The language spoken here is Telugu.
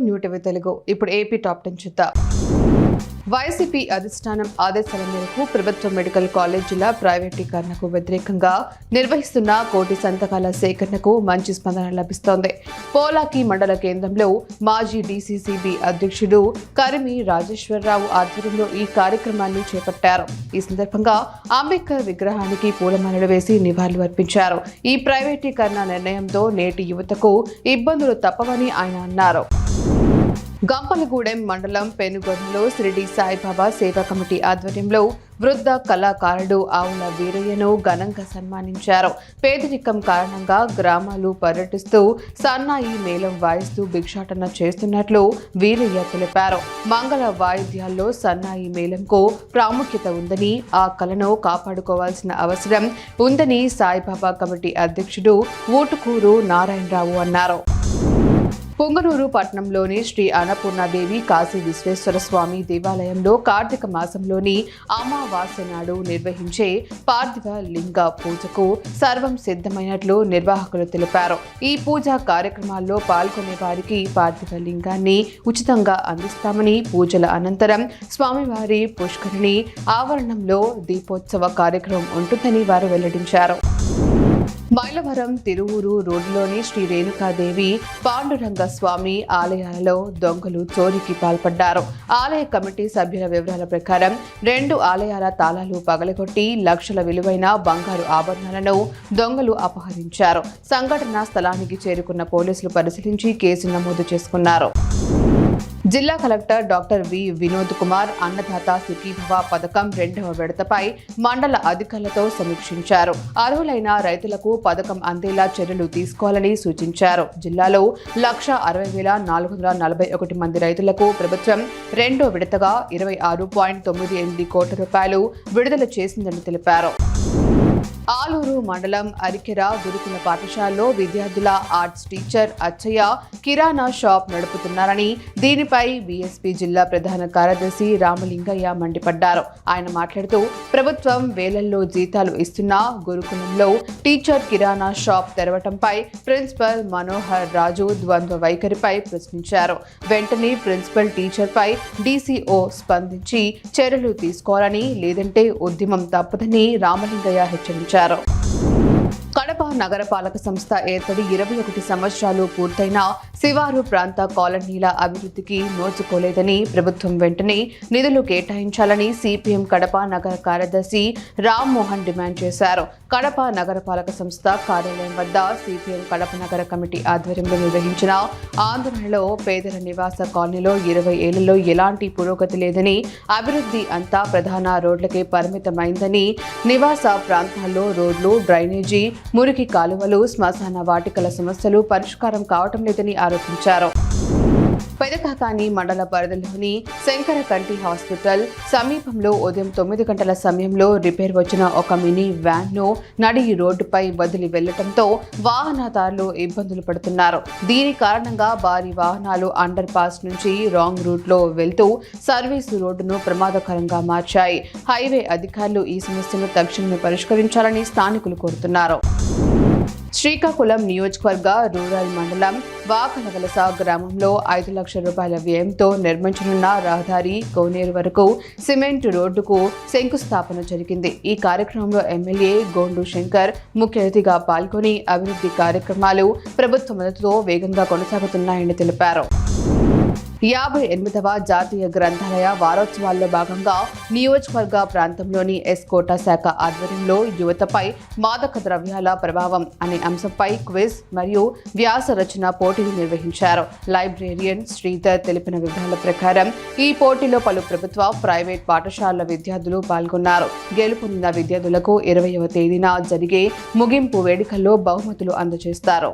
New TV Telugu. ఇప్పుడు ఏపీ టాప్ 10 చూద్దాం. వైసీపీ అధిష్టానం ఆదేశాల మేరకు ప్రభుత్వ మెడికల్ కాలేజీల ప్రైవేటీకరణకు వ్యతిరేకంగా నిర్వహిస్తున్న కోటి సంతకాల సేకరణకు మంచి స్పందన లభిస్తోంది. పోలాకి మండల కేంద్రంలో మాజీ డీసీసీబీ అధ్యక్షుడు కరిమి రాజేశ్వరరావు ఆధ్వర్యంలో ఈ కార్యక్రమాన్ని చేపట్టారు. ఈ సందర్భంగా అంబేద్కర్ విగ్రహానికి పూలమాలలు వేసి నివాళులు అర్పించారు. ఈ ప్రైవేటీకరణ నిర్ణయంతో నేటి యువతకు ఇబ్బందులు తప్పవని ఆయన అన్నారు. గంపలగూడెం మండలం పెనుగొండలో షిరిడి సాయిబాబా సేవా కమిటీ ఆధ్వర్యంలో వృద్ధ కళాకారుడు ఆవుల వీరయ్యను ఘనంగా సన్మానించారు. పేదరికం కారణంగా గ్రామాలు పర్యటిస్తూ సన్నాయి మేళం వాయిస్తూ భిక్షాటన చేస్తున్నట్లు వీరయ్య తెలిపారు. మంగళ వాయిద్యాల్లో సన్నాయి మేళంకు ప్రాముఖ్యత ఉందని, ఆ కళను కాపాడుకోవాల్సిన అవసరం ఉందని సాయిబాబా కమిటీ అధ్యక్షుడు ఊటుకూరు నారాయణరావు అన్నారు. పుంగనూరు పట్టణంలోని శ్రీ అన్నపూర్ణాదేవి కాశీ విశ్వేశ్వర స్వామి దేవాలయంలో కార్తీక మాసంలోని అమావాస్య నాడు నిర్వహించే పార్థివ లింగ పూజకు సర్వం సిద్ధమైనట్లు నిర్వాహకులు తెలిపారు. ఈ పూజా కార్యక్రమాల్లో పాల్గొనే వారికి పార్థివ లింగాన్ని ఉచితంగా అందిస్తామని, పూజల అనంతరం స్వామివారి పుష్కరిణి ఆవరణంలో దీపోత్సవ కార్యక్రమం ఉంటుందని వారు వెల్లడించారు. మైలవరం తిరువూరు రోడ్డులోని శ్రీ రేణుకాదేవి పాండురంగ స్వామి ఆలయాలలో దొంగలు చోరీకి పాల్పడ్డారు. ఆలయ కమిటీ సభ్యుల వివరాల ప్రకారం 2 ఆలయాల తాళాలు పగలగొట్టి లక్షల విలువైన బంగారు ఆభరణాలను దొంగలు అపహరించారు. సంఘటనా స్థలానికి చేరుకున్న పోలీసులు పరిశీలించి కేసు నమోదు చేసుకున్నారు. జిల్లా collector doctor V Vinod Kumar Annadata Sukhibhava పథకం 2వ విడతపై మండల అధికారులతో సమీక్షించారు. అర్హులైన రైతులకు పథకం అందేలా చర్యలు తీసుకోవాలని సూచించారు. జిల్లాలో 1,60,441 మంది రైతులకు ప్రభుత్వం 2వ విడతగా 26.98 కోట్ల రూపాయలు విడుదల చేసిందని తెలిపారు. ఆలూరు మండలం అరికెర గురుకుల పాఠశాలలో విద్యార్థుల ఆర్ట్స్ టీచర్ అచ్చయ్య కిరాణా షాప్ నడుపుతున్నారని, దీనిపై బీఎస్పీ జిల్లా ప్రధాన కార్యదర్శి రామలింగయ్య మండిపడ్డారు. ఆయన మాట్లాడుతూ ప్రభుత్వం వేలల్లో జీతాలు ఇస్తున్న గురుకులంలో టీచర్ కిరాణా షాప్ తెరవటంపై ప్రిన్సిపల్ మనోహర్ రాజు ద్వంద్వ వైఖరిపై ప్రశ్నించారు. వెంటనే ప్రిన్సిపల్ టీచర్పై డీసీఓ స్పందించి చర్యలు తీసుకోవాలని, లేదంటే ఉద్యమం తప్పదని రామలింగయ్య హెచ్చరించారు. కడప నగరపాలక సంస్థ ఏర్పడి 21 సంవత్సరాలు పూర్తయినా శివారు ప్రాంత కాలనీల అభివృద్ధికి నోచుకోలేదని, ప్రభుత్వం వెంటనే నిధులు కేటాయించాలని సిపిఎం కడప నగర కార్యదర్శి రామ్మోహన్ డిమాండ్ చేశారు. కడప నగరపాలక సంస్థ కార్యాలయం వద్ద సిపిఎం కడప నగర కమిటీ ఆధ్వర్యంలో నిర్వహించిన ఆందోళనలో పేదల నివాస కాలనీలో 20 ఏళ్లలో ఎలాంటి పురోగతి లేదని, అభివృద్ధి అంతా ప్రధాన రోడ్లకే పరిమితమైందని, నివాస ప్రాంతాల్లో రోడ్లు, డ్రైనేజీ, మురికి కాలువలు, శ్మశాన వాటికల సమస్యలు పరిష్కారం కావటం లేదని ఆరోపించారు. పెదకాకాని మండల పరిధిలోని శంకరకంటి హాస్పిటల్ సమీపంలో ఉదయం 9 గంటల సమయంలో రిపేర్ వచ్చిన ఒక మినీ వ్యాన్ను నడి రోడ్డుపై వదిలి వెళ్లడంతో వాహనదారులు ఇబ్బందులు పడుతున్నారు. దీని కారణంగా భారీ వాహనాలు అండర్ పాస్ నుంచి రాంగ్ రూట్లో వెళ్తూ సర్వీసు రోడ్డును ప్రమాదకరంగా మార్చాయి. హైవే అధికారులు ఈ సమస్యను తక్షణమే పరిష్కరించాలని స్థానికులు కోరుతున్నారు. శ్రీకాకుళం నియోజకవర్గ రూరల్ మండలం వాకలవలస గ్రామంలో 5 లక్షల రూపాయల వ్యయంతో నిర్మించనున్న రహదారి కోనేరు వరకు సిమెంట్ రోడ్డుకు శంకుస్థాపన జరిగింది. ఈ కార్యక్రమంలో ఎమ్మెల్యే గోండు శంకర్ ముఖ్య అతిథిగా పాల్గొని అభివృద్ధి కార్యక్రమాలు ప్రభుత్వ మద్దతుతో వేగంగా కొనసాగుతున్నాయని తెలిపారు. 58వ జాతీయ గ్రంథాలయ వారోత్సవాల్లో భాగంగా నియోజకవర్గ ప్రాంతంలోని కోటా శాఖ ఆధ్వర్యంలో యువతపై మాదక ద్రవ్యాల ప్రభావం అనే అంశంపై క్విజ్ మరియు వ్యాస రచన పోటీలు నిర్వహించారు. లైబ్రేరియన్ శ్రీధర్ తెలిపిన వివరాల ప్రకారం ఈ పోటీలో పలు ప్రభుత్వ, ప్రైవేట్ పాఠశాలల విద్యార్థులు పాల్గొన్నారు. గెలుపొందిన విద్యార్థులకు 20వ తేదీన జరిగే ముగింపు వేడుకల్లో బహుమతులు అందజేస్తారు.